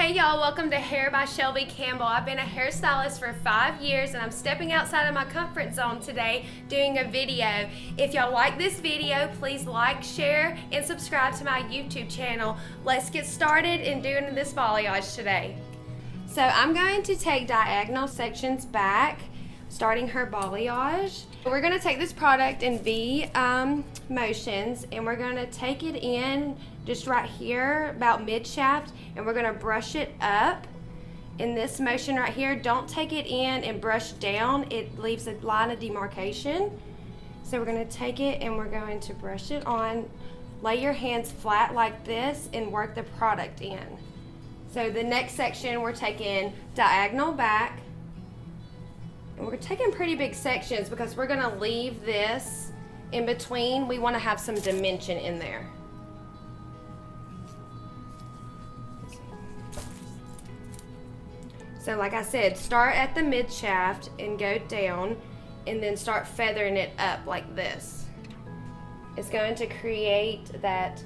Hey y'all, welcome to Hair by Shelby Campbell. I've been a hairstylist for 5 years and I'm stepping outside of my comfort zone today doing a video. If y'all like this video, please like, share, and subscribe to my YouTube channel. Let's get started in doing this balayage today. So I'm going to take diagonal sections back, starting her balayage. We're going to take this product in V motions and we're going to take it in just right here about mid shaft and we're going to brush it up in this motion right here. Don't take it in and brush down, it leaves a line of demarcation. So we're going to take it and we're going to brush it on. Lay your hands flat like this and work the product in. So the next section we're taking diagonal back. And we're taking pretty big sections because we're gonna leave this in between. We wanna have some dimension in there. So like I said, start at the mid shaft and go down and then start feathering it up like this. It's going to create that,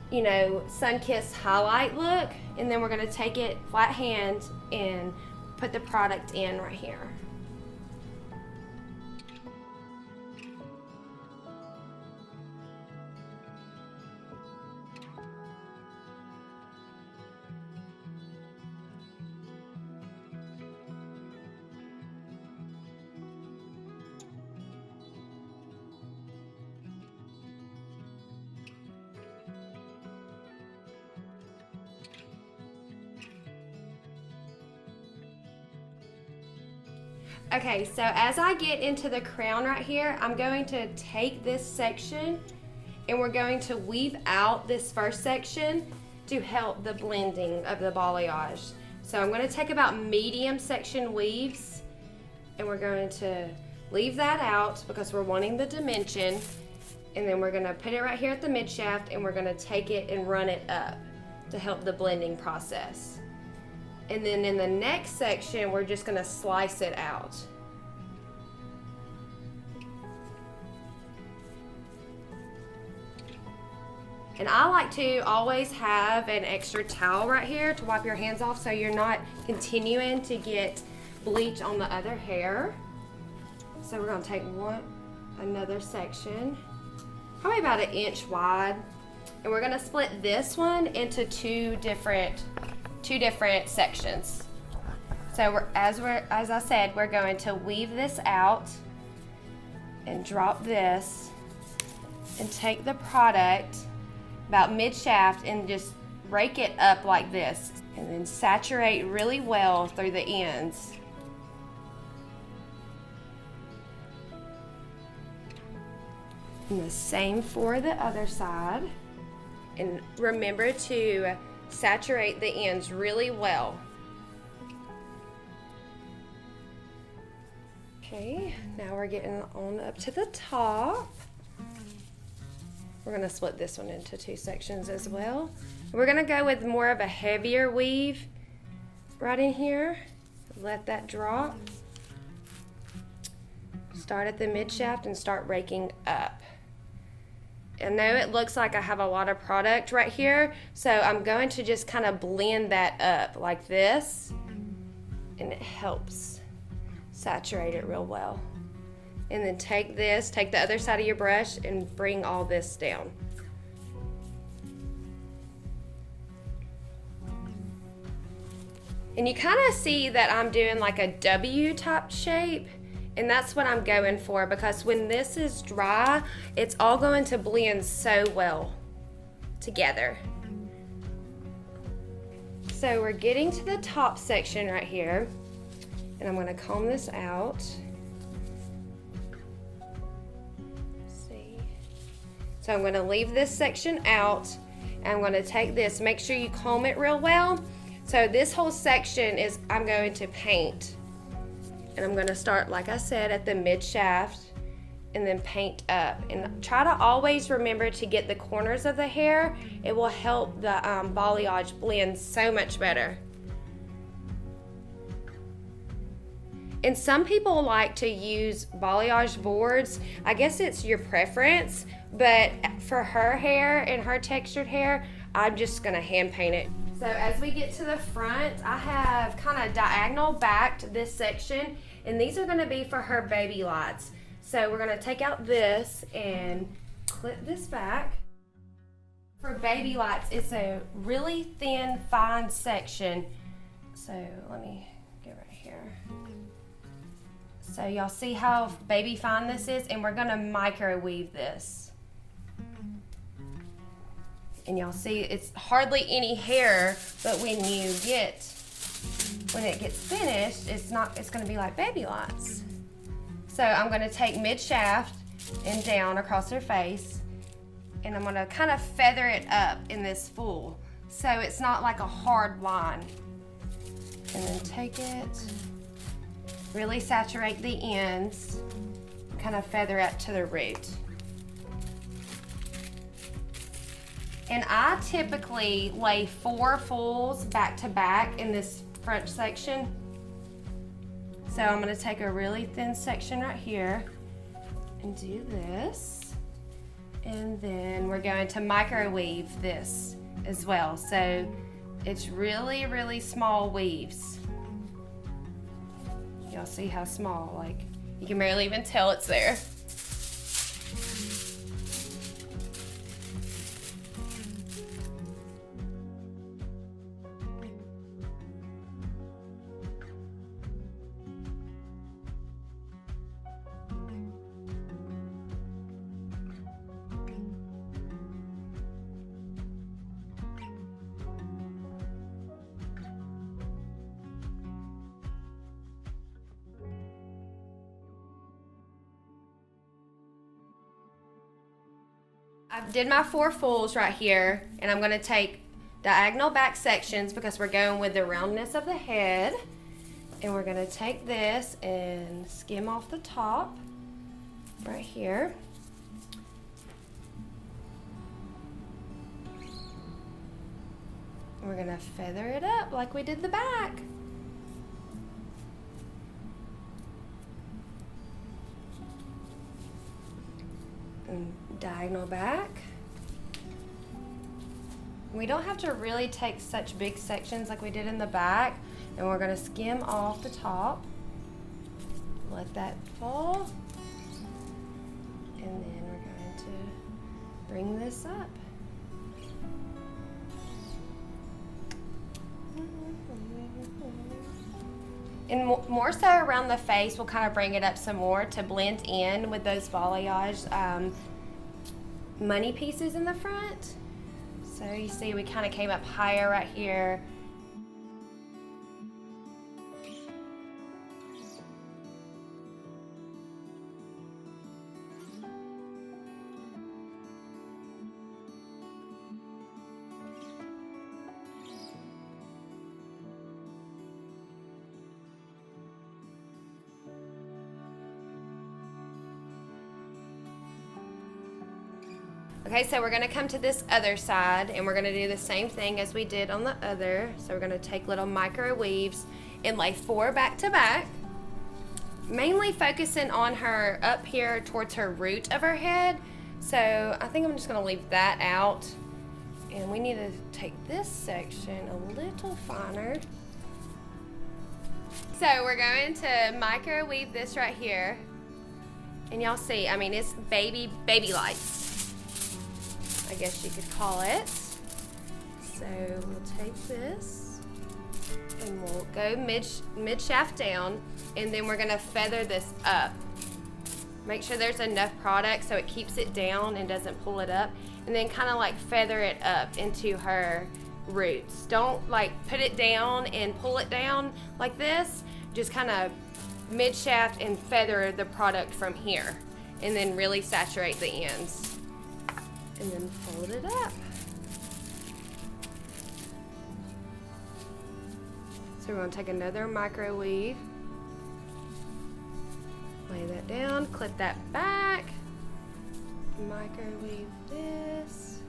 you know, sun-kissed highlight look, and then we're gonna take it flat hand and put the product in right here. Okay, so as I get into the crown right here, I'm going to take this section and we're going to weave out this first section to help the blending of the balayage. So I'm going to take about medium section weaves and we're going to leave that out because we're wanting the dimension, and then we're going to put it right here at the mid shaft and we're going to take it and run it up to help the blending process. And then in the next section, we're just gonna slice it out. And I like to always have an extra towel right here to wipe your hands off so you're not continuing to get bleach on the other hair. So we're gonna take another section, probably about 1 inch wide. And we're gonna split this one into two different sections. So as I said, we're going to weave this out and drop this and take the product about mid shaft and just rake it up like this and then saturate really well through the ends. And the same for the other side. And remember to saturate the ends really well. Okay, now we're getting on up to the top. We're gonna split this one into 2 sections as well. We're gonna go with more of a heavier weave right in here. Let that drop. Start at the mid shaft and start raking up. I know it looks like I have a lot of product right here, so I'm going to just kind of blend that up like this, and it helps saturate it real well. And then take the other side of your brush and bring all this down. And you kind of see that I'm doing like a W type shape. And that's what I'm going for, because when this is dry, it's all going to blend so well together. So we're getting to the top section right here, and I'm going to comb this out. See? So I'm going to leave this section out, and I'm going to take this. Make sure you comb it real well. So this whole section is, I'm going to paint. And I'm going to start, like I said, at the mid shaft and then paint up. And try to always remember to get the corners of the hair. It will help the balayage blend so much better. And some people like to use balayage boards. I guess it's your preference, but for her hair and her textured hair, I'm just going to hand paint it. So as we get to the front, I have kind of diagonal backed this section, and these are going to be for her baby lights. So we're going to take out this and clip this back. For baby lights, it's a really thin, fine section. So let me get right here. So y'all see how baby fine this is? And we're going to microwave this. And y'all see it's hardly any hair, but when it gets finished, it's going to be like baby lights. So I'm going to take mid shaft and down across her face, and I'm going to kind of feather it up in this full, so it's not like a hard line. And then take it, really saturate the ends, and kind of feather it to the root. And I typically lay 4 fulls back to back in this front section. So I'm going to take a really thin section right here and do this. And then we're going to microwave this as well. So it's really, really small weaves. Y'all see how small, like you can barely even tell it's there. I did my 4 fulls right here, and I'm going to take diagonal back sections because we're going with the roundness of the head. And we're going to take this and skim off the top right here. And we're going to feather it up like we did the back. And diagonal back. We don't have to really take such big sections like we did in the back, and we're going to skim off the top, let that fall, and then we're going to bring this up. And more so around the face, we'll kind of bring it up some more to blend in with those balayage money pieces in the front. So you see we kind of came up higher right here. Okay, so we're going to come to this other side, and we're going to do the same thing as we did on the other. So we're going to take little micro weaves and lay 4 back to back, mainly focusing on her up here towards her root of her head. So I think I'm just going to leave that out, and we need to take this section a little finer. So we're going to micro weave this right here, and y'all see, I mean, it's baby lights, I guess you could call it. So we'll take this and we'll go mid shaft down, and then we're gonna feather this up. Make sure there's enough product so it keeps it down and doesn't pull it up, and then kind of like feather it up into her roots. Don't like put it down and pull it down like this. Just kind of mid shaft and feather the product from here, and then really saturate the ends. And then fold it up. So we're going to take another micro weave, lay that down, clip that back, microwave this.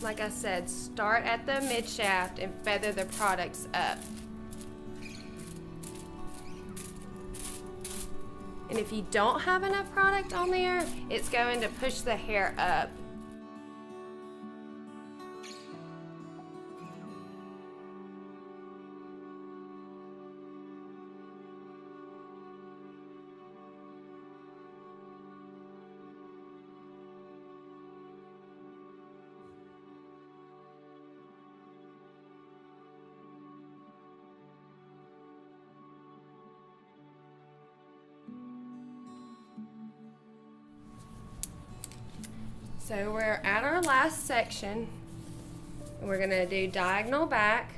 Like I said, start at the mid shaft and feather the products up. And And if you don't have enough product on there, it's going to push the hair up. So we're at our last section. We're gonna do diagonal back,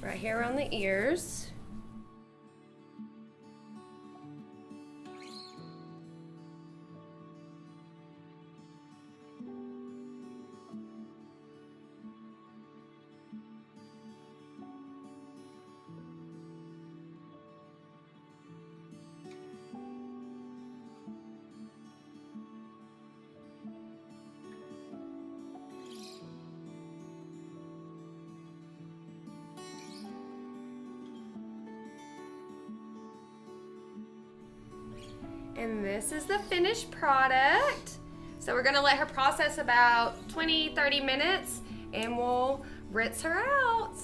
right here on the ears. And this is the finished product. So we're gonna let her process about 20-30 minutes and we'll rinse her out.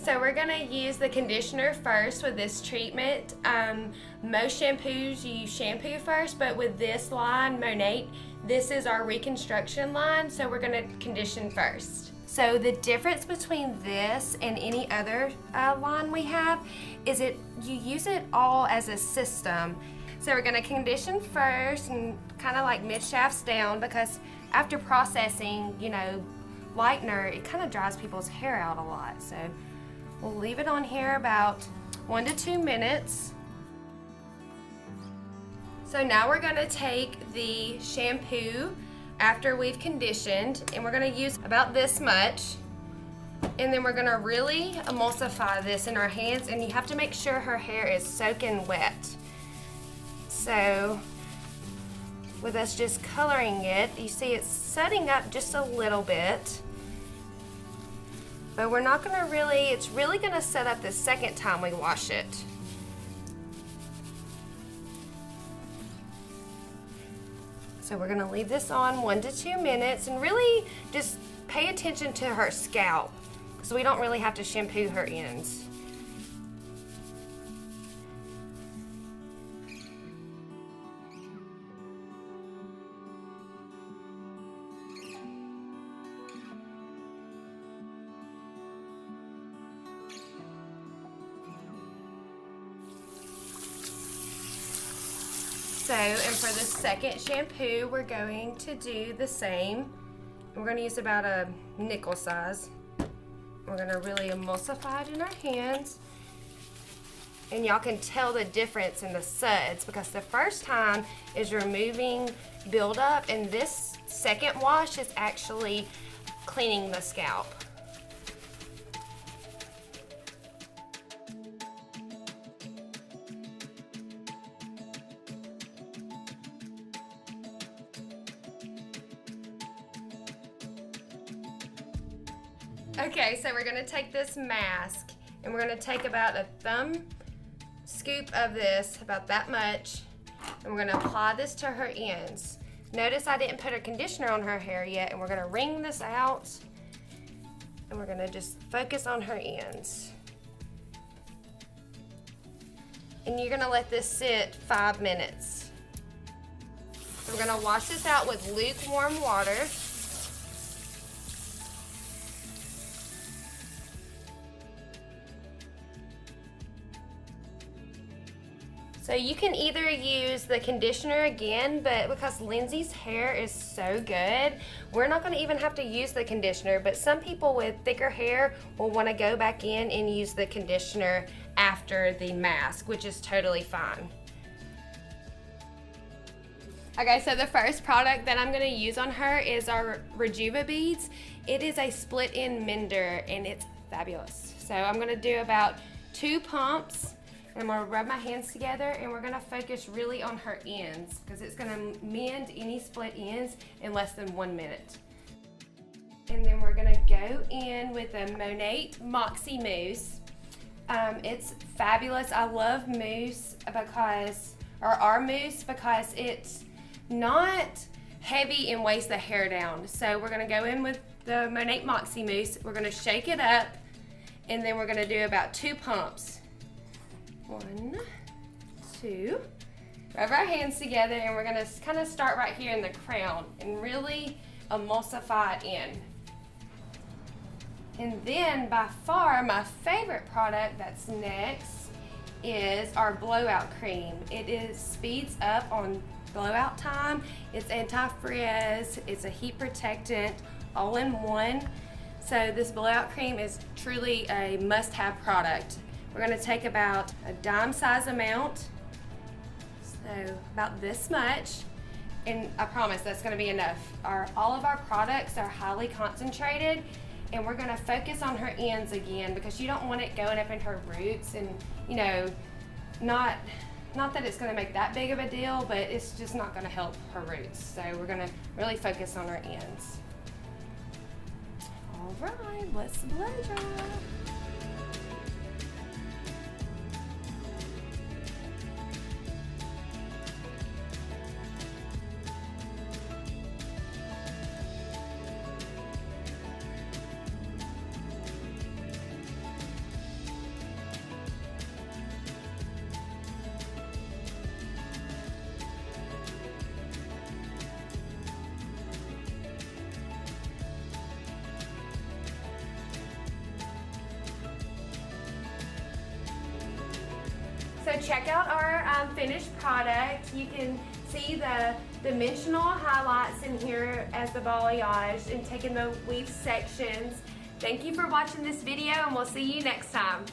So we're gonna use the conditioner first with this treatment. Most shampoos you shampoo first, but with this line, Monate, this is our reconstruction line, so we're gonna condition first. So the difference between this and any other line we have is you use it all as a system. So we're gonna condition first and kind of like mid-shafts down, because after processing, you know, lightener, it kind of dries people's hair out a lot. So we'll leave it on here about 1 to 2 minutes. So now we're gonna take the shampoo after we've conditioned, and we're gonna use about this much. And then we're gonna really emulsify this in our hands, and you have to make sure her hair is soaking wet. So with us just coloring it, you see it's setting up just a little bit. But we're not gonna it's really gonna set up the second time we wash it. So we're gonna leave this on 1 to 2 minutes and really just pay attention to her scalp, because we don't really have to shampoo her ends. So, and for the second shampoo, we're going to do the same. We're going to use about a nickel size. We're going to really emulsify it in our hands. And y'all can tell the difference in the suds, because the first time is removing buildup, and this second wash is actually cleaning the scalp. Okay, so we're gonna take this mask and we're gonna take about a thumb scoop of this, about that much, and we're gonna apply this to her ends. Notice I didn't put a conditioner on her hair yet, and we're gonna wring this out and we're gonna just focus on her ends. And you're gonna let this sit 5 minutes. So we're gonna wash this out with lukewarm water. So you can either use the conditioner again, but because Lindsay's hair is so good, we're not going to even have to use the conditioner, but some people with thicker hair will want to go back in and use the conditioner after the mask, which is totally fine. Okay, so the first product that I'm going to use on her is our Rejuva beads. It is a split-end mender and it's fabulous. So I'm going to do about 2 pumps. I'm going to rub my hands together and we're going to focus really on her ends because it's going to mend any split ends in less than 1 minute. And then we're going to go in with a Monate Moxie Mousse. It's fabulous. I love mousse because, or our mousse, because it's not heavy and weighs the hair down. So we're going to go in with the Monate Moxie Mousse. We're going to shake it up and then we're going to do about 2 pumps. 1, 2. Rub our hands together and we're going to kind of start right here in the crown and really emulsify it in. And then by far my favorite product that's next is our blowout cream. It speeds up on blowout time. It's anti-frizz, it's a heat protectant, all in one. So this blowout cream is truly a must-have product. We're going to take about a dime size amount, so about this much, and I promise that's going to be enough. All of our products are highly concentrated, and we're going to focus on her ends again because you don't want it going up in her roots, and you know, not that it's going to make that big of a deal, but it's just not going to help her roots. So we're going to really focus on her ends. All right, let's blow dry. So check out our finished product. You can see the dimensional highlights in here as the balayage and taking the weave sections. Thank you for watching this video and we'll see you next time.